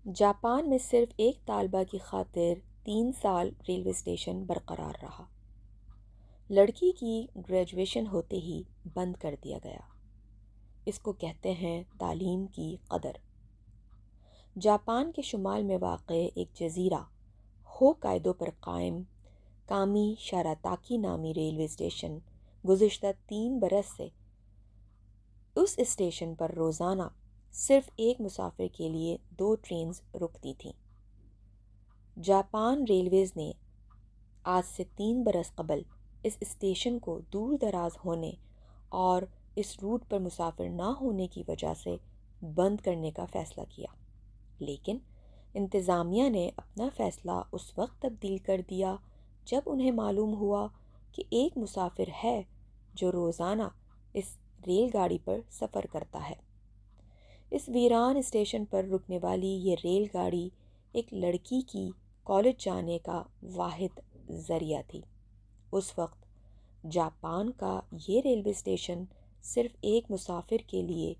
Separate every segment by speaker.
Speaker 1: Japan میں صرف ایک طالبہ کی خاطر 3 سال ریلوے اسٹیشن برقرار رہا۔ لڑکی کی گریجویشن ہوتے ہی بند کر دیا گیا۔ اس کو کہتے ہیں تعلیم کی قدر۔ جاپان کے شمال میں واقع ایک جزیرہ ہوکائیدو پر قائم کامی شاراتاکی نامی ریلوے اسٹیشن گزشتہ 3 برس سے اس اسٹیشن پر روزانہ صرف ایک مسافر کے لیے 2 ٹرینز رکتی تھیں۔ جاپان ریلویز نے آج سے 3 برس قبل اس اسٹیشن کو دور دراز ہونے اور اس روٹ پر مسافر نہ ہونے کی وجہ سے بند کرنے کا فیصلہ کیا، لیکن انتظامیہ نے اپنا فیصلہ اس وقت تبدیل کر دیا جب انہیں معلوم ہوا کہ ایک مسافر ہے جو روزانہ اس ریل گاڑی پر سفر کرتا ہے۔ اس ویران اسٹیشن پر رکنے والی یہ ریل گاڑی ایک لڑکی کی کالج جانے کا واحد ذریعہ تھی۔ اس وقت جاپان کا یہ ریلوے اسٹیشن صرف ایک مسافر کے لیے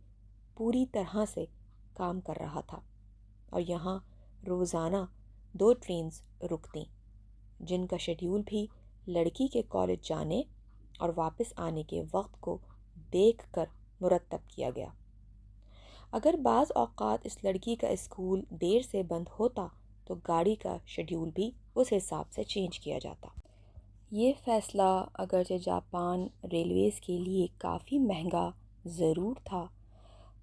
Speaker 1: پوری طرح سے کام کر رہا تھا اور یہاں روزانہ 2 ٹرینز رکتیں، جن کا شیڈول بھی لڑکی کے کالج جانے اور واپس آنے کے وقت کو دیکھ کر مرتب کیا گیا۔ اگر بعض اوقات اس لڑکی کا اسکول دیر سے بند ہوتا تو گاڑی کا شیڈول بھی اس حساب سے چینج کیا جاتا۔ یہ فیصلہ اگرچہ جاپان ریلویز کے لیے کافی مہنگا ضرور تھا،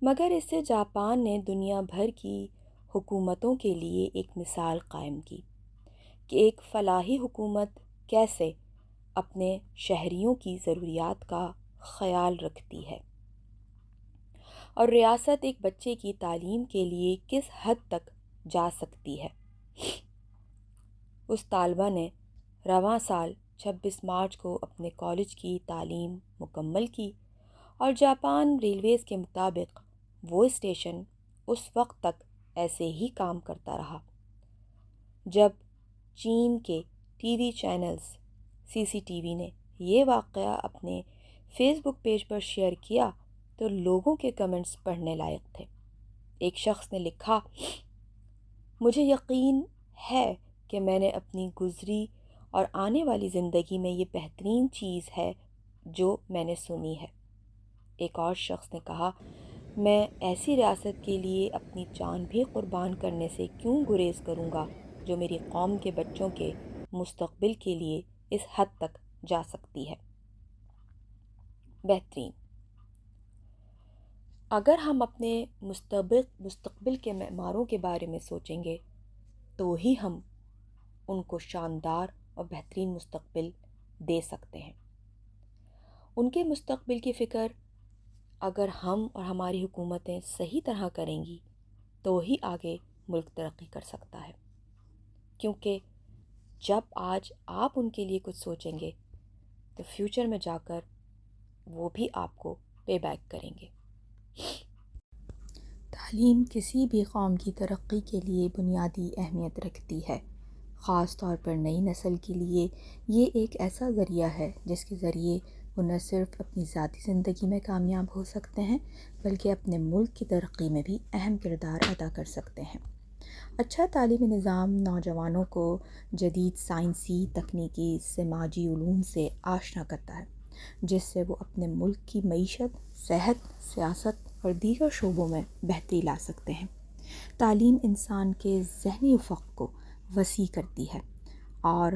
Speaker 1: مگر اس سے جاپان نے دنیا بھر کی حکومتوں کے لیے ایک مثال قائم کی کہ ایک فلاحی حکومت کیسے اپنے شہریوں کی ضروریات کا خیال رکھتی ہے اور ریاست ایک بچے کی تعلیم کے لیے کس حد تک جا سکتی ہے۔ اس طالبہ نے رواں سال 26 مارچ کو اپنے کالج کی تعلیم مکمل کی اور جاپان ریلویز کے مطابق وہ اسٹیشن اس وقت تک ایسے ہی کام کرتا رہا۔ جب چین کے ٹی وی چینلز CCTV نے یہ واقعہ اپنے فیس بک پیج پر شیئر کیا تو لوگوں کے کمنٹس پڑھنے لائق تھے۔ ایک شخص نے لکھا، مجھے یقین ہے کہ میں نے اپنی گزری اور آنے والی زندگی میں یہ بہترین چیز ہے جو میں نے سنی ہے۔ ایک اور شخص نے کہا، میں ایسی ریاست کے لیے اپنی جان بھی قربان کرنے سے کیوں گریز کروں گا جو میری قوم کے بچوں کے مستقبل کے لیے اس حد تک جا سکتی ہے۔ بہترین۔ اگر ہم اپنے مستقبل کے معماروں کے بارے میں سوچیں گے تو ہی ہم ان کو شاندار اور بہترین مستقبل دے سکتے ہیں۔ ان کے مستقبل کی فکر اگر ہم اور ہماری حکومتیں صحیح طرح کریں گی تو ہی آگے ملک ترقی کر سکتا ہے، کیونکہ جب آج آپ ان کے لیے کچھ سوچیں گے تو فیوچر میں جا کر وہ بھی آپ کو پے بیک کریں گے۔
Speaker 2: تعلیم کسی بھی قوم کی ترقی کے لیے بنیادی اہمیت رکھتی ہے۔ خاص طور پر نئی نسل کے لیے یہ ایک ایسا ذریعہ ہے جس کے ذریعے وہ نہ صرف اپنی ذاتی زندگی میں کامیاب ہو سکتے ہیں بلکہ اپنے ملک کی ترقی میں بھی اہم کردار ادا کر سکتے ہیں۔ اچھا تعلیمی نظام نوجوانوں کو جدید سائنسی، تکنیکی، سماجی علوم سے آشنا کرتا ہے جس سے وہ اپنے ملک کی معیشت، صحت، سیاست اور دیگر شعبوں میں بہتری لا سکتے ہیں۔ تعلیم انسان کے ذہنی افق کو وسیع کرتی ہے اور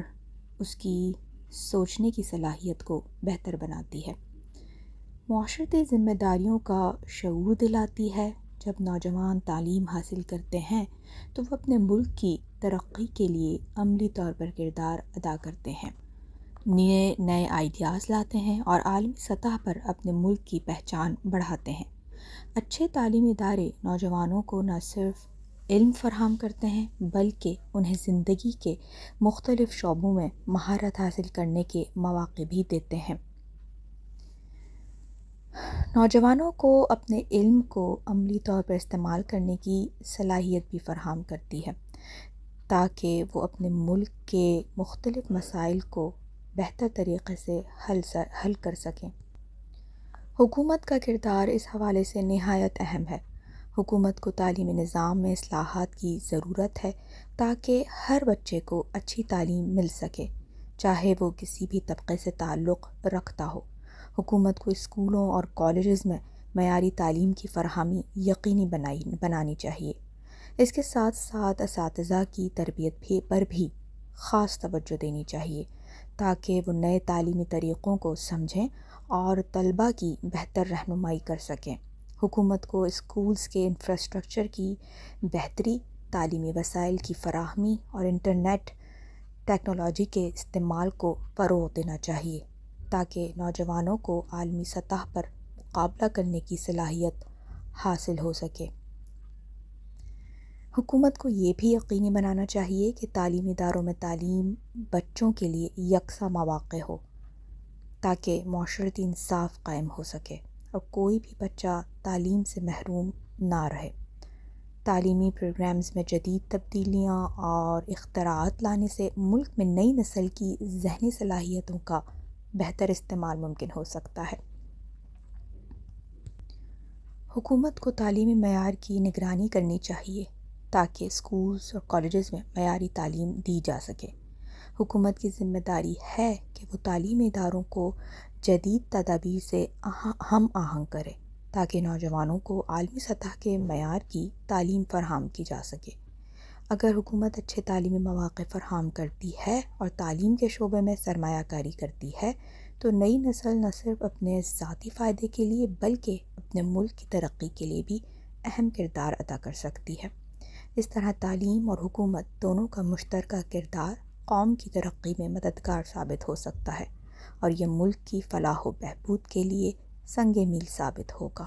Speaker 2: اس کی سوچنے کی صلاحیت کو بہتر بناتی ہے، معاشرتی ذمہ داریوں کا شعور دلاتی ہے۔ جب نوجوان تعلیم حاصل کرتے ہیں تو وہ اپنے ملک کی ترقی کے لیے عملی طور پر کردار ادا کرتے ہیں، نئے آئیڈیاز لاتے ہیں اور عالمی سطح پر اپنے ملک کی پہچان بڑھاتے ہیں۔ اچھے تعلیمی ادارے نوجوانوں کو نہ صرف علم فراہم کرتے ہیں بلکہ انہیں زندگی کے مختلف شعبوں میں مہارت حاصل کرنے کے مواقع بھی دیتے ہیں۔ نوجوانوں کو اپنے علم کو عملی طور پر استعمال کرنے کی صلاحیت بھی فراہم کرتی ہے تاکہ وہ اپنے ملک کے مختلف مسائل کو بہتر طریقے سے حل کر سکیں۔ حکومت کا کردار اس حوالے سے نہایت اہم ہے۔ حکومت کو تعلیمی نظام میں اصلاحات کی ضرورت ہے تاکہ ہر بچے کو اچھی تعلیم مل سکے، چاہے وہ کسی بھی طبقے سے تعلق رکھتا ہو۔ حکومت کو اسکولوں اور کالجز میں معیاری تعلیم کی فراہمی یقینی بنانی چاہیے۔ اس کے ساتھ ساتھ اساتذہ کی تربیت پر بھی خاص توجہ دینی چاہیے تاکہ وہ نئے تعلیمی طریقوں کو سمجھیں اور طلباء کی بہتر رہنمائی کر سکیں۔ حکومت کو اسکولز کے انفراسٹرکچر کی بہتری، تعلیمی وسائل کی فراہمی اور انٹرنیٹ ٹیکنالوجی کے استعمال کو فروغ دینا چاہیے تاکہ نوجوانوں کو عالمی سطح پر مقابلہ کرنے کی صلاحیت حاصل ہو سکے۔ حکومت کو یہ بھی یقینی بنانا چاہیے کہ تعلیمی اداروں میں تعلیم بچوں کے لیے یکساں مواقع ہو تاکہ معاشرتی انصاف قائم ہو سکے اور کوئی بھی بچہ تعلیم سے محروم نہ رہے۔ تعلیمی پروگرامز میں جدید تبدیلیاں اور اختراعات لانے سے ملک میں نئی نسل کی ذہنی صلاحیتوں کا بہتر استعمال ممکن ہو سکتا ہے۔ حکومت کو تعلیمی معیار کی نگرانی کرنی چاہیے تاکہ اسکولز اور کالجز میں معیاری تعلیم دی جا سکے۔ حکومت کی ذمہ داری ہے کہ وہ تعلیمی اداروں کو جدید تدابیر سے ہم آہنگ کرے تاکہ نوجوانوں کو عالمی سطح کے معیار کی تعلیم فراہم کی جا سکے۔ اگر حکومت اچھے تعلیمی مواقع فراہم کرتی ہے اور تعلیم کے شعبے میں سرمایہ کاری کرتی ہے تو نئی نسل نہ صرف اپنے ذاتی فائدے کے لیے بلکہ اپنے ملک کی ترقی کے لیے بھی اہم کردار ادا کر سکتی ہے۔ اس طرح تعلیم اور حکومت دونوں کا مشترکہ کردار قوم کی ترقی میں مددگار ثابت ہو سکتا ہے اور یہ ملک کی فلاح و بہبود کے لیے سنگ میل ثابت ہوگا۔